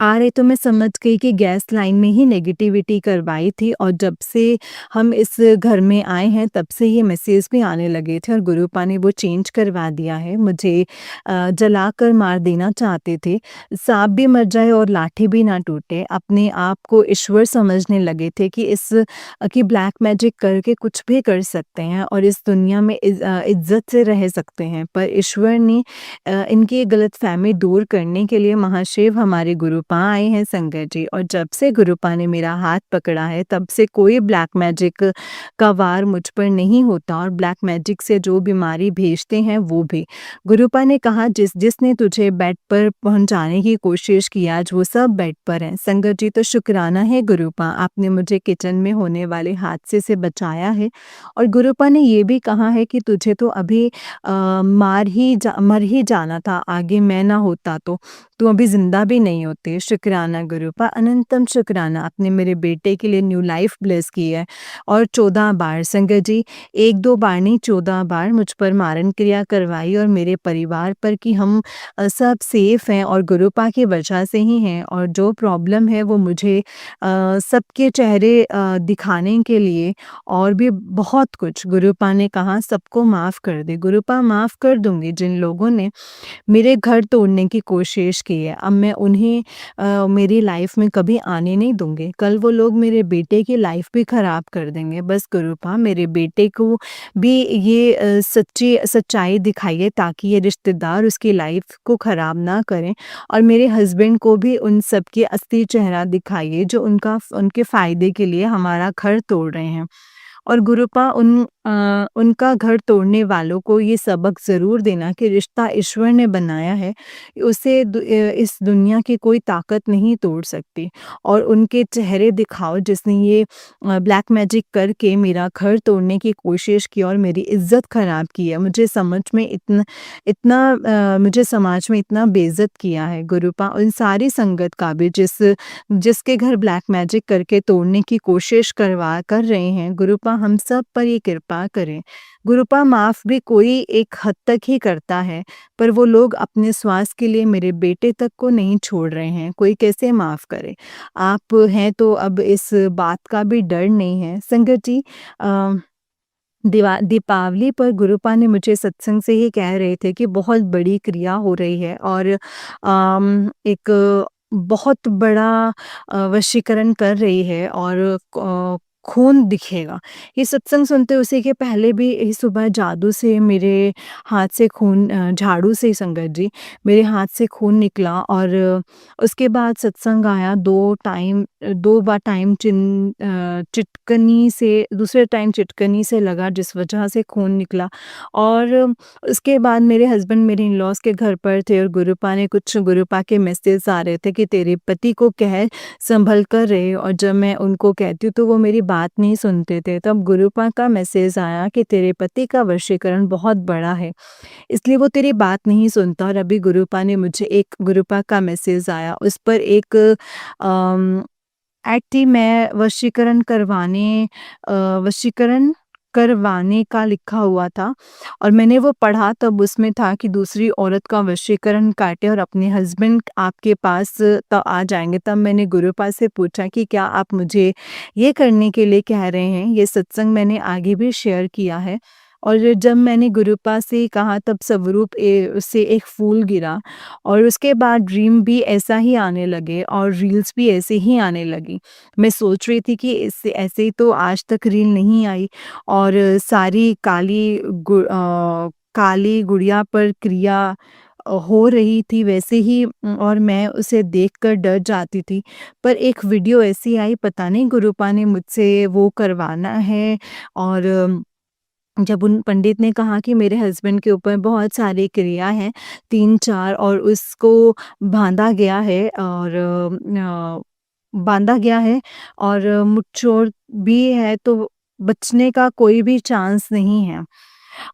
आ रहे तो मैं समझ गई कि गैस लाइन में ही नेगेटिविटी करवाई थी और जब से हम इस घर में आए हैं तब से ये मैसेज भी आने लगे थे और गुरुपा ने वो चेंज करवा दिया है। मुझे जलाकर मार देना चाहते थे, सांप भी मर जाए और लाठी भी ना टूटे। अपने आप को ईश्वर समझने लगे थे कि कि ब्लैक मैजिक करके कुछ भी कर सकते हैं और इस दुनिया में इज्जत से रह सकते हैं। पर ईश्वर ने इनकी ये गलतफ़हमी दूर करने के लिए महाशिव हमारे गुरुपा आए हैं संगत जी, और जब से गुरुपा ने मेरा हाथ पकड़ा है तब से कोई ब्लैक मैजिक का वार मुझ पर नहीं होता और ब्लैक मैजिक से जो बीमारी भेजते हैं वो भी। गुरुपा ने कहा जिसने तुझे बेड पर पहुंचाने की कोशिश की आज वो सब बेड पर हैं। संगत जी तो शुक्राना है गुरुपा, आपने मुझे किचन में होने वाले हादसे से बचाया है और गुरुपा ने ये भी कहा है कि तुझे तो अभी मर ही जाना था, आगे मैं ना होता तो तू अभी ज़िंदा भी नहीं होती। शुक्राना गुरुपा, अनंतम शुक्राना, आपने मेरे बेटे के लिए न्यू लाइफ ब्लेस की है और 14 बार संगत जी 1-2 बार नहीं 14 बार मुझ पर मारण क्रिया करवाई और मेरे परिवार पर कि हम सब सेफ हैं और गुरुपा की वजह से ही हैं और जो प्रॉब्लम है वो मुझे सबके चेहरे दिखाने के लिए और भी बहुत कुछ गुरुपा ने कहा सबको माफ़ कर दे। गुरुपा माफ़ कर दूँगी जिन लोगों ने मेरे घर तोड़ने की कोशिश की है, अब मैं उन्हें मेरी लाइफ में कभी आने नहीं दूँगी। कल वो लोग मेरे बेटे की लाइफ भी ख़राब कर देंगे। बस गुरुपा मेरे बेटे को भी ये सच्चाई दिखाइए ताकि ये रिश्तेदार उसकी लाइफ को ख़राब ना करें और मेरे हस्बैंड को भी उन सब के असली चेहरा दिखाइए जो उनके फ़ायदे के लिए हमारा घर तोड़ रहे हैं। और गुरुपा उनका घर तोड़ने वालों को ये सबक ज़रूर देना कि रिश्ता ईश्वर ने बनाया है, उसे इस दुनिया की कोई ताकत नहीं तोड़ सकती और उनके चेहरे दिखाओ जिसने ये ब्लैक मैजिक करके मेरा घर तोड़ने की कोशिश की और मेरी इज़्ज़त ख़राब की है। मुझे समझ में मुझे समाज में इतना बेइज़्ज़त किया है। गुरुपा उन सारी संगत का भी जिसके घर ब्लैक मैजिक करके तोड़ने की कोशिश कर रहे हैं, गुरुपा हम सब पर ये कृपा करें। गुरुपा माफ़ भी कोई एक हद तक ही करता है, पर वो लोग अपने स्वास्थ्य के लिए मेरे बेटे तक को नहीं छोड़ रहे हैं, कोई कैसे माफ़ करे? आप हैं तो अब इस बात का भी डर नहीं है। संगत जी दीपावली पर गुरुपा ने मुझे सत्संग से ही कह रहे थे कि बहुत बड़ी क्रिया हो रही है और एक बहुत बड़ा वशीकरण कर रही है और खून दिखेगा। ये सत्संग सुनते उसी के पहले भी इस सुबह जादू से मेरे हाथ से खून झाड़ू से संगत जी मेरे हाथ से खून निकला और उसके बाद सत्संग आया 2 बार टाइम चिटकनी से दूसरे टाइम चिटकनी से लगा जिस वजह से खून निकला और उसके बाद मेरे हस्बैंड मेरे इन-लॉज़ के घर पर थे और गुरुपा के मैसेज आ रहे थे कि तेरे पति को कह संभल कर रहे और जब मैं उनको कहती हूँ तो वो मेरी बात नहीं सुनते थे। तब गुरुपा का मैसेज आया कि तेरे पति का वशीकरण बहुत बड़ा है, इसलिए वो तेरी बात नहीं सुनता और अभी गुरुपा का मैसेज आया उस पर एक अम, एक्टिव मैं वशीकरण करवाने का लिखा हुआ था और मैंने वो पढ़ा तब उसमें था कि दूसरी औरत का वशीकरण काटें और अपने हस्बैंड आपके पास आ जाएँगे। तब मैंने गुरुपा से पूछा कि क्या आप मुझे ये करने के लिए कह रहे हैं? ये सत्संग मैंने आगे भी शेयर किया है और जब मैंने गुरुपा से कहा तब स्वरूप से एक फूल गिरा और उसके बाद ड्रीम भी ऐसा ही आने लगे और रील्स भी ऐसे ही आने लगी। मैं सोच रही थी कि इससे ऐसे तो आज तक रील नहीं आई और सारी काली गुड़िया पर क्रिया हो रही थी वैसे ही और मैं उसे देखकर डर जाती थी। पर एक वीडियो ऐसी आई पता नहीं गुरुपा ने मुझसे वो करवाना है और जब उन पंडित ने कहा कि मेरे हस्बैंड के ऊपर बहुत सारी क्रिया हैं 3-4 और उसको बाँधा गया है और बाँधा गया है और मुझ-चोर भी है तो बचने का कोई भी चांस नहीं है।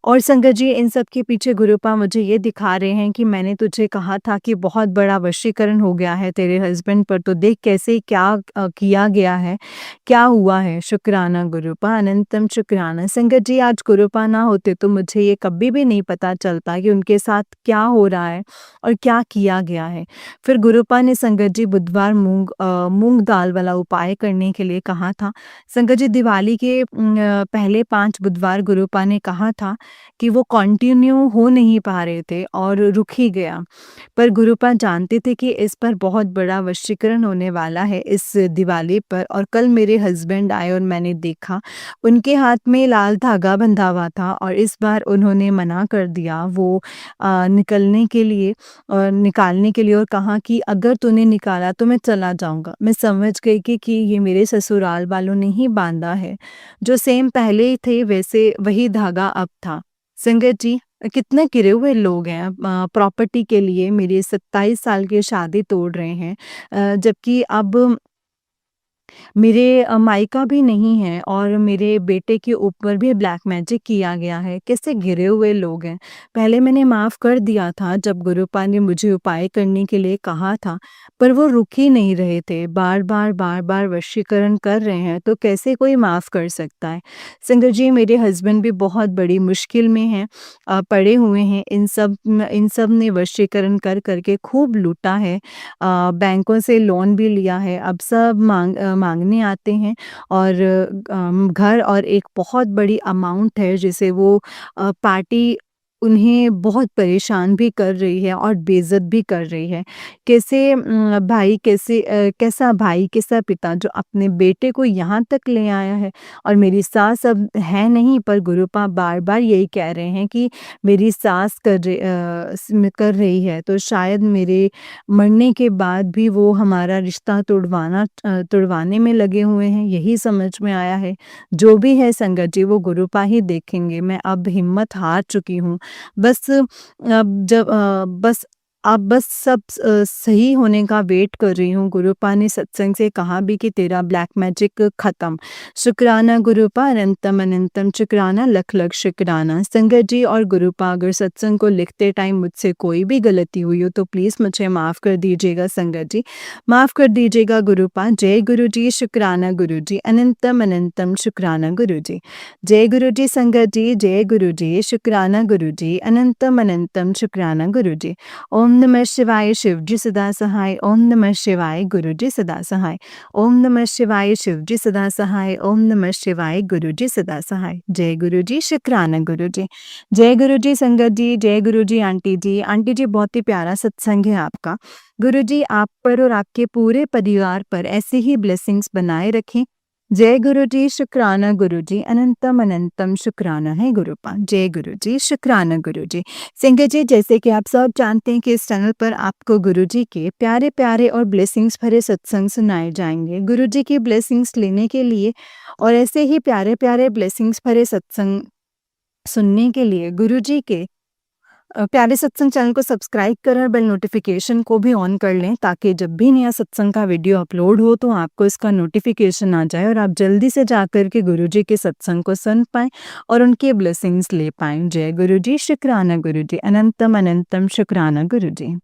और संगत जी इन सब के पीछे गुरुपा मुझे ये दिखा रहे हैं कि मैंने तुझे कहा था कि बहुत बड़ा वशीकरण हो गया है तेरे हस्बैंड पर तो देख कैसे क्या किया गया है, क्या हुआ है। शुक्राना गुरुपा, अनंतम शुक्राना। संगत जी आज गुरुपा ना होते तो मुझे ये कभी भी नहीं पता चलता कि उनके साथ क्या हो रहा है और क्या किया गया है। फिर गुरुपा ने संगत जी बुधवार मूँग दाल वाला उपाय करने के लिए कहा था। संगत जी दिवाली के पहले 5 बुधवार गुरुपा ने कहा था कि वो कंटिन्यू हो नहीं पा रहे थे और रुक ही गया। पर गुरुपा जानते थे कि इस पर बहुत बड़ा वशीकरण होने वाला है इस दिवाली पर और कल मेरे हस्बैंड आए और मैंने देखा उनके हाथ में लाल धागा बंधा हुआ था और इस बार उन्होंने मना कर दिया वो निकालने के लिए और कहा कि अगर तूने निकाला तो मैं चला जाऊँगा। मैं समझ गई कि ये मेरे ससुराल वालों ने ही बाँधा है। जो सेम पहले थे वैसे वही धागा अब था। संगत जी कितने गिरे हुए लोग हैं प्रॉपर्टी के लिए मेरी 27 साल की शादी तोड़ रहे हैं। जबकि अब मेरे मायका भी नहीं है और मेरे बेटे के ऊपर भी ब्लैक मैजिक किया गया है। कैसे गिरे हुए लोग हैं। पहले मैंने माफ़ कर दिया था जब गुरुपा ने मुझे उपाय करने के लिए कहा था, पर वो रुक ही नहीं रहे थे। बार-बार, बार-बार वशीकरण कर रहे हैं, तो कैसे कोई माफ़ कर सकता है। संगत जी मेरे हस्बैंड भी बहुत बड़ी मुश्किल में हैं पड़े हुए हैं। इन सब ने वशीकरण कर के खूब लूटा है। बैंकों से लोन भी लिया है। अब सब माँगने आते हैं और घर और एक बहुत बड़ी अमाउंट है जिसे वो पार्टी उन्हें बहुत परेशान भी कर रही है और बेइज़्ज़त भी कर रही है। कैसा भाई, कैसा पिता जो अपने बेटे को यहाँ तक ले आया है और मेरी सास अब है नहीं पर गुरुपा बार-बार यही कह रहे हैं कि मेरी सास कर रही है तो शायद मेरे मरने के बाद भी वो हमारा रिश्ता तुड़वाने में लगे हुए हैं, यही समझ में आया है। जो भी है संगत जी वो गुरुपा ही देखेंगे, मैं अब हिम्मत हार चुकी हूँ। बस अब सब सही होने का वेट कर रही हूँ। गुरुपा ने सत्संग से कहा भी कि तेरा ब्लैक मैजिक खत्म। शुक्राना गुरुपा, अनंतम अनंतम शुक्राना, लख लख शुक्राना। संगत जी और गुरुपा अगर सत्संग को लिखते टाइम मुझसे कोई भी गलती हुई हो तो प्लीज़ मुझे माफ़ कर दीजिएगा संगत जी। माफ़ कर दीजिएगा गुरुपा। जय गुरु जी, शुक्राना गुरु जी, अनंतम अनंतम शुक्राना गुरु जी। जय गुरु जी संगत जी, जय गुरु जी, शुक्राना गुरु जी, अनंतम अनंतम शुक्राना गुरु जी। ओम नमः शिवाय शिव जी सदा सहाय। ओम नमः शिवाय गुरु जी सदा सहाय। ओम नमः शिवाय शिव जी सदा सहाय। ओम नमः शिवाय गुरु जी सदा सहाय। जय गुरु जी, शुक्राना गुरु जी। जय गुरु जी संगत जी, जय गुरु जी आंटी जी। आंटी जी बहुत ही प्यारा सत्संग है आपका। गुरु जी आप पर और आपके पूरे परिवार पर ऐसे ही ब्लेसिंग्स बनाए रखें। जय गुरु जी, शुक्राना गुरु जी, अनंतम अनंतम शुक्राना है गुरुपा। जय गुरु जी, शुक्राना गुरु जी। संगत जी जैसे कि आप सब जानते हैं कि इस चैनल पर आपको गुरुजी के प्यारे-प्यारे और ब्लेसिंग्स भरे सत्संग सुनाए जाएँगे। गुरुजी की ब्लेसिंग्स लेने के लिए और ऐसे ही प्यारे-प्यारे ब्लेसिंग्स भरे सत्संग सुनने के लिए गुरुजी के प्यारे सत्संग चैनल को सब्सक्राइब करें और बेल नोटिफिकेशन को भी ऑन कर लें ताकि जब भी नया सत्संग का वीडियो अपलोड हो तो आपको इसका नोटिफिकेशन आ जाए और आप जल्दी से जाकर के गुरुजी के सत्संग को सुन पाएँ और उनके ब्लेसिंग्स ले पाएँ। जय गुरु जी, शुक्राना गुरु जी, अनंतम अनंतम शुक्राना गुरु जी।